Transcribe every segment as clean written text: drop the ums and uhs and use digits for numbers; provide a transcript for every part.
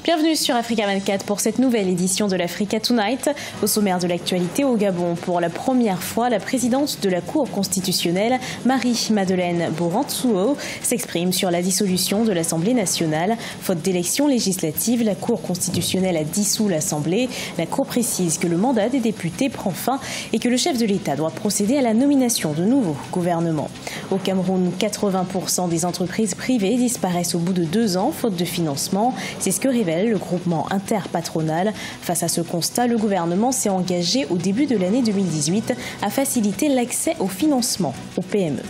Bienvenue sur Africa 24 pour cette nouvelle édition de l'Africa Tonight. Au sommaire de l'actualité au Gabon, pour la première fois, la présidente de la Cour constitutionnelle, Marie-Madeleine Boran-Tsouo, s'exprime sur la dissolution de l'Assemblée nationale. Faute d'élections législatives, la Cour constitutionnelle a dissous l'Assemblée. La Cour précise que le mandat des députés prend fin et que le chef de l'État doit procéder à la nomination de nouveaux gouvernements. Au Cameroun, 80% des entreprises privées disparaissent au bout de 2 ans, faute de financement. C'est ce que révèle le groupement interpatronal. Face à ce constat, le gouvernement s'est engagé au début de l'année 2018 à faciliter l'accès au financement aux PME.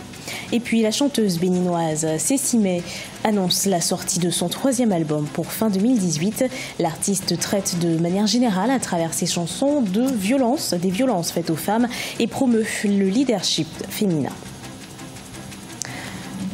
Et puis la chanteuse béninoise Cécimé annonce la sortie de son 3e album pour fin 2018. L'artiste traite de manière générale à travers ses chansons des violences faites aux femmes et promeut le leadership féminin.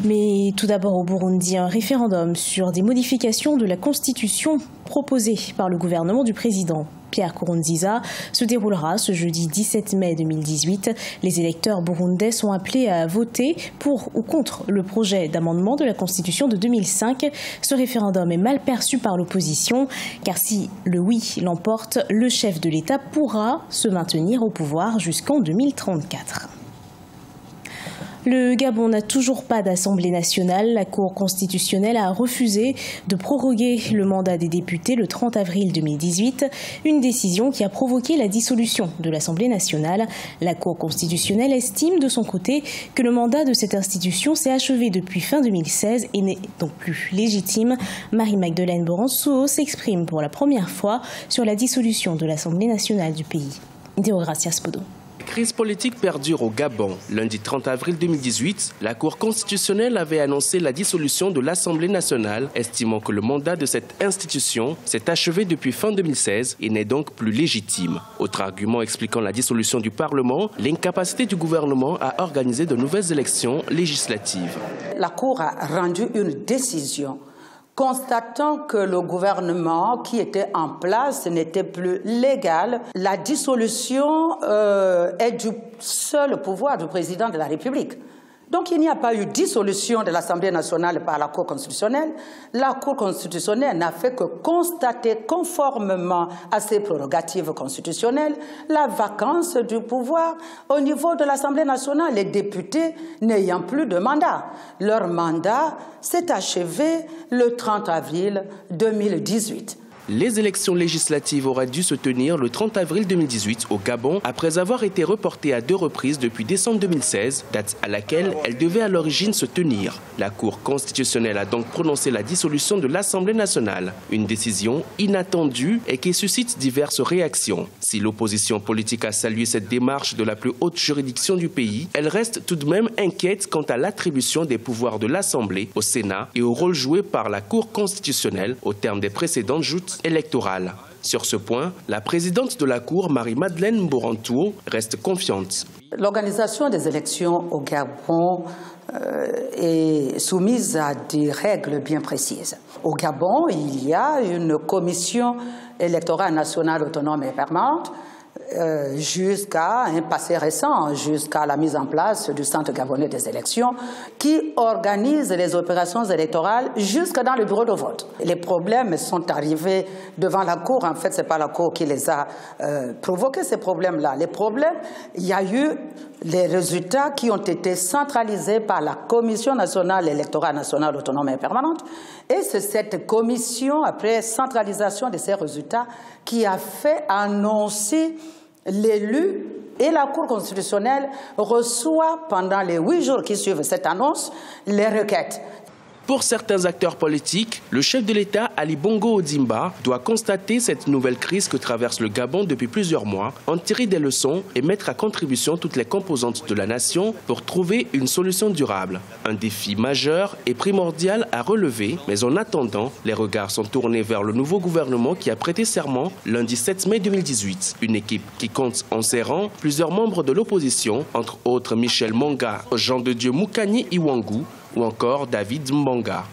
Mais tout d'abord au Burundi, un référendum sur des modifications de la Constitution proposées par le gouvernement du président Pierre Nkurunziza se déroulera ce jeudi 17 mai 2018. Les électeurs burundais sont appelés à voter pour ou contre le projet d'amendement de la Constitution de 2005. Ce référendum est mal perçu par l'opposition, car si le oui l'emporte, le chef de l'État pourra se maintenir au pouvoir jusqu'en 2034. Le Gabon n'a toujours pas d'Assemblée nationale. La Cour constitutionnelle a refusé de proroguer le mandat des députés le 30 avril 2018, une décision qui a provoqué la dissolution de l'Assemblée nationale. La Cour constitutionnelle estime de son côté que le mandat de cette institution s'est achevé depuis fin 2016 et n'est donc plus légitime. Marie-Madeleine Boran-Tsouo s'exprime pour la première fois sur la dissolution de l'Assemblée nationale du pays. Deogracia Spodo. La crise politique perdure au Gabon. Lundi 30 avril 2018, la Cour constitutionnelle avait annoncé la dissolution de l'Assemblée nationale, estimant que le mandat de cette institution s'est achevé depuis fin 2016 et n'est donc plus légitime. Autre argument expliquant la dissolution du Parlement, l'incapacité du gouvernement à organiser de nouvelles élections législatives. La Cour a rendu une décision constatant que le gouvernement qui était en place n'était plus légal. La dissolution est du seul pouvoir du président de la République. Donc il n'y a pas eu dissolution de l'Assemblée nationale par la Cour constitutionnelle. La Cour constitutionnelle n'a fait que constater, conformément à ses prérogatives constitutionnelles, la vacance du pouvoir au niveau de l'Assemblée nationale, les députés n'ayant plus de mandat. Leur mandat s'est achevé le 30 avril 2018. Les élections législatives auraient dû se tenir le 30 avril 2018 au Gabon après avoir été reportées à 2 reprises depuis décembre 2016, date à laquelle elles devaient à l'origine se tenir. La Cour constitutionnelle a donc prononcé la dissolution de l'Assemblée nationale, une décision inattendue et qui suscite diverses réactions. Si l'opposition politique a salué cette démarche de la plus haute juridiction du pays, elle reste tout de même inquiète quant à l'attribution des pouvoirs de l'Assemblée au Sénat et au rôle joué par la Cour constitutionnelle au terme des précédentes joutes électorale. Sur ce point, la présidente de la Cour, Marie-Madeleine Boran-Tsouo, reste confiante. L'organisation des élections au Gabon est soumise à des règles bien précises. Au Gabon, il y a une commission électorale nationale autonome et permanente jusqu'à un passé récent, jusqu'à la mise en place du Centre gabonais des élections, qui organise les opérations électorales jusque dans le bureau de vote. Les problèmes sont arrivés devant la Cour. En fait, ce n'est pas la Cour qui les a provoqués, ces problèmes-là. Les problèmes, il y a eu les résultats qui ont été centralisés par la Commission nationale électorale nationale autonome et permanente. Et c'est cette commission, après centralisation de ces résultats, qui a fait annoncer l'élu, et la Cour constitutionnelle reçoit pendant les 8 jours qui suivent cette annonce les requêtes. Pour certains acteurs politiques, le chef de l'État, Ali Bongo Ondimba, doit constater cette nouvelle crise que traverse le Gabon depuis plusieurs mois, en tirer des leçons et mettre à contribution toutes les composantes de la nation pour trouver une solution durable. Un défi majeur et primordial à relever, mais en attendant, les regards sont tournés vers le nouveau gouvernement qui a prêté serment lundi 7 mai 2018. Une équipe qui compte en ses rangs plusieurs membres de l'opposition, entre autres Michel Monga, Jean de Dieu Moukani Iwangu, ou encore David Mbanga.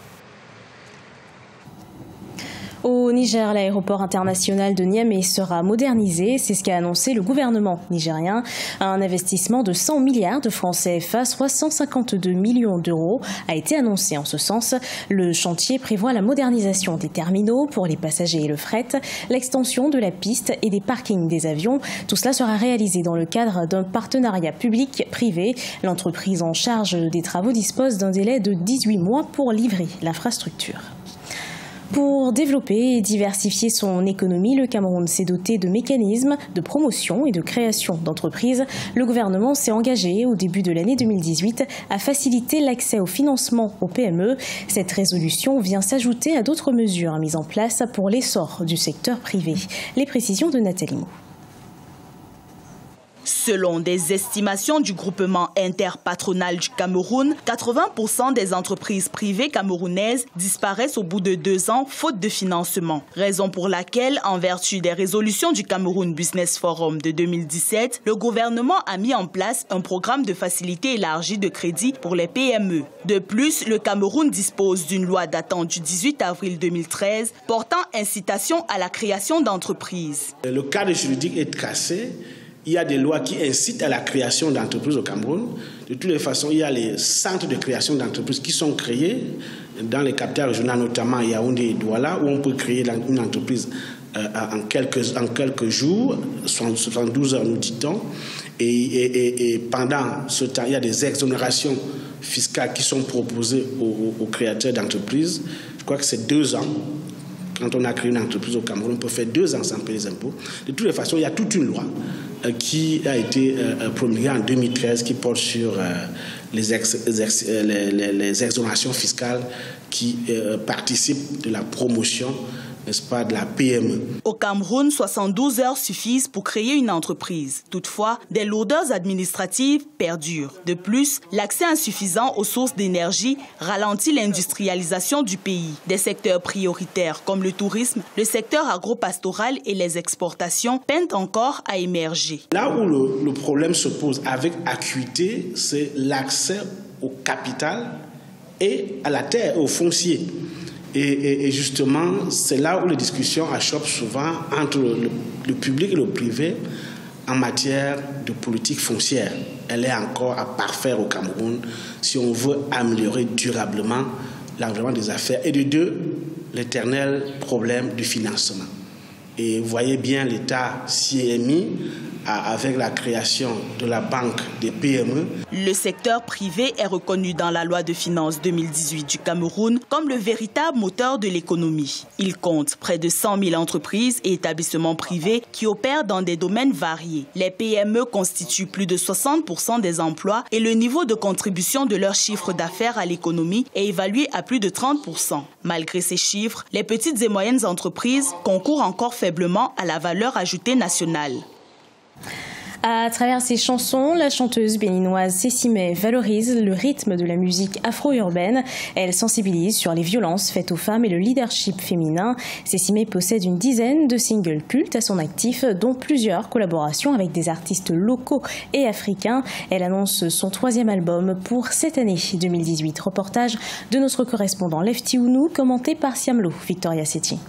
Aux Au Niger, l'aéroport international de Niamey sera modernisé. C'est ce qu'a annoncé le gouvernement nigérien. Un investissement de 100 milliards de francs CFA, soit 152 millions d'euros, a été annoncé en ce sens. Le chantier prévoit la modernisation des terminaux pour les passagers et le fret, l'extension de la piste et des parkings des avions. Tout cela sera réalisé dans le cadre d'un partenariat public-privé. L'entreprise en charge des travaux dispose d'un délai de 18 mois pour livrer l'infrastructure. Pour développer et diversifier son économie, le Cameroun s'est doté de mécanismes de promotion et de création d'entreprises. Le gouvernement s'est engagé au début de l'année 2018 à faciliter l'accès au financement aux PME. Cette résolution vient s'ajouter à d'autres mesures mises en place pour l'essor du secteur privé. Les précisions de Nathalie Mou. Selon des estimations du groupement interpatronal du Cameroun, 80% des entreprises privées camerounaises disparaissent au bout de 2 ans faute de financement. Raison pour laquelle, en vertu des résolutions du Cameroun Business Forum de 2017, le gouvernement a mis en place un programme de facilité élargie de crédit pour les PME. De plus, le Cameroun dispose d'une loi datant du 18 avril 2013 portant incitation à la création d'entreprises. Le cadre juridique est cassé. Il y a des lois qui incitent à la création d'entreprises au Cameroun. De toutes les façons, il y a les centres de création d'entreprises qui sont créés dans les capitales régionales, notamment Yaoundé et Douala, où on peut créer une entreprise en quelques jours, 72 heures nous dit-on. Et pendant ce temps, il y a des exonérations fiscales qui sont proposées aux créateurs d'entreprises. Je crois que c'est 2 ans. Quand on a créé une entreprise au Cameroun, on peut faire 2 ans sans payer les impôts. De toutes les façons, il y a toute une loi qui a été promulguée en 2013 qui porte sur les exonérations fiscales qui participent de la promotion, n'est-ce pas, de la PME. Au Cameroun, 72 heures suffisent pour créer une entreprise. Toutefois, des lourdeurs administratives perdurent. De plus, l'accès insuffisant aux sources d'énergie ralentit l'industrialisation du pays. Des secteurs prioritaires comme le tourisme, le secteur agropastoral et les exportations peinent encore à émerger. Là où le problème se pose avec acuité, c'est l'accès au capital et à la terre, au foncier. Et justement, c'est là où les discussions achoppent souvent entre le public et le privé en matière de politique foncière. Elle est encore à parfaire au Cameroun si on veut améliorer durablement l'environnement des affaires. Et de deux, l'éternel problème du financement. Et vous voyez bien l'État s'y est mis avec la création de la banque des PME. Le secteur privé est reconnu dans la loi de finances 2018 du Cameroun comme le véritable moteur de l'économie. Il compte près de 100 000 entreprises et établissements privés qui opèrent dans des domaines variés. Les PME constituent plus de 60% des emplois et le niveau de contribution de leur chiffre d'affaires à l'économie est évalué à plus de 30%. Malgré ces chiffres, les petites et moyennes entreprises concourent encore faiblement à la valeur ajoutée nationale. À travers ses chansons, la chanteuse béninoise Cécimé valorise le rythme de la musique afro-urbaine. Elle sensibilise sur les violences faites aux femmes et le leadership féminin. Cécimé possède une dizaine de singles cultes à son actif, dont plusieurs collaborations avec des artistes locaux et africains. Elle annonce son 3e album pour cette année 2018. Reportage de notre correspondant Lefty Ounou, commenté par Siamlo Victoria Setti.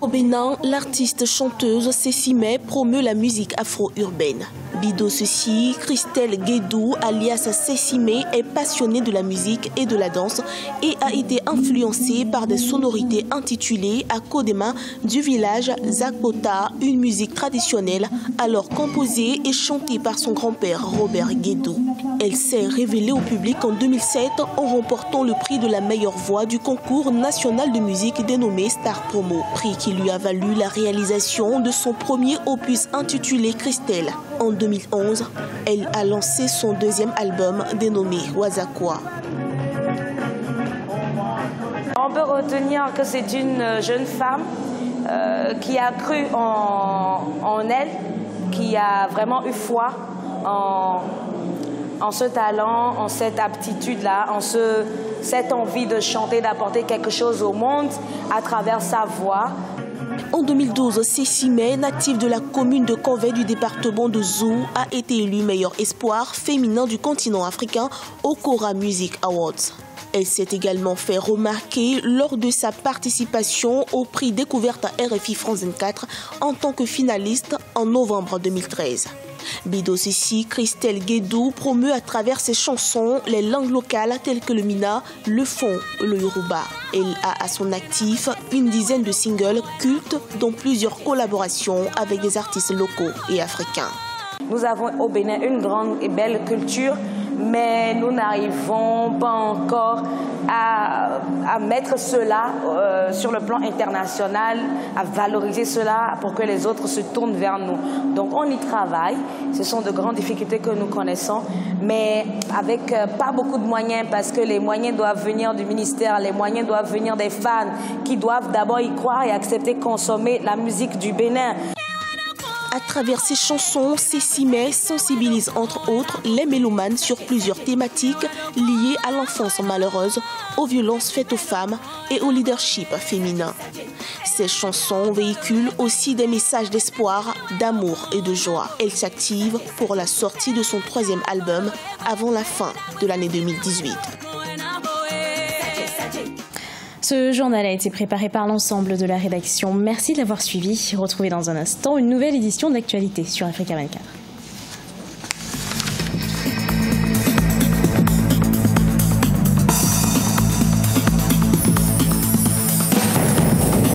Au Bénin, l'artiste chanteuse Cécimé promeut la musique afro-urbaine. Bido Ceci, Christelle Guédou, alias Cécimé, est passionnée de la musique et de la danse et a été influencée par des sonorités intitulées à Kodema du village Zakota, une musique traditionnelle alors composée et chantée par son grand-père Robert Guédou. Elle s'est révélée au public en 2007 en remportant le prix de la meilleure voix du concours national de musique dénommé Star Promo, prix qui lui a valu la réalisation de son premier opus intitulé Christelle. En 2011, elle a lancé son 2e album dénommé Wazakwa. On peut retenir que c'est une jeune femme qui a cru en elle, qui a vraiment eu foi en ce talent, en cette aptitude-là, en cette envie de chanter, d'apporter quelque chose au monde à travers sa voix. En 2012, Cécimé, native de la commune de Convey du département de Zou, a été élue meilleur espoir féminin du continent africain au Kora Music Awards. Elle s'est également fait remarquer lors de sa participation au prix Découverte à RFI France 24 en tant que finaliste en novembre 2013. Bido Ceci, Christelle Guédou promeut à travers ses chansons les langues locales telles que le Mina, le Fon et le Yoruba. Elle a à son actif une dizaine de singles cultes dont plusieurs collaborations avec des artistes locaux et africains. Nous avons au Bénin une grande et belle culture, mais nous n'arrivons pas encore à mettre cela sur le plan international, à valoriser cela pour que les autres se tournent vers nous. Donc on y travaille, ce sont de grandes difficultés que nous connaissons, mais avec pas beaucoup de moyens parce que les moyens doivent venir du ministère, les moyens doivent venir des fans qui doivent d'abord y croire et accepter de consommer la musique du Bénin. À travers ses chansons, Ceci Mai sensibilise entre autres les mélomanes sur plusieurs thématiques liées à l'enfance malheureuse, aux violences faites aux femmes et au leadership féminin. Ces chansons véhiculent aussi des messages d'espoir, d'amour et de joie. Elle s'active pour la sortie de son 3e album avant la fin de l'année 2018. Ce journal a été préparé par l'ensemble de la rédaction. Merci de l'avoir suivi. Retrouvez dans un instant une nouvelle édition de l'actualité sur Africa 24.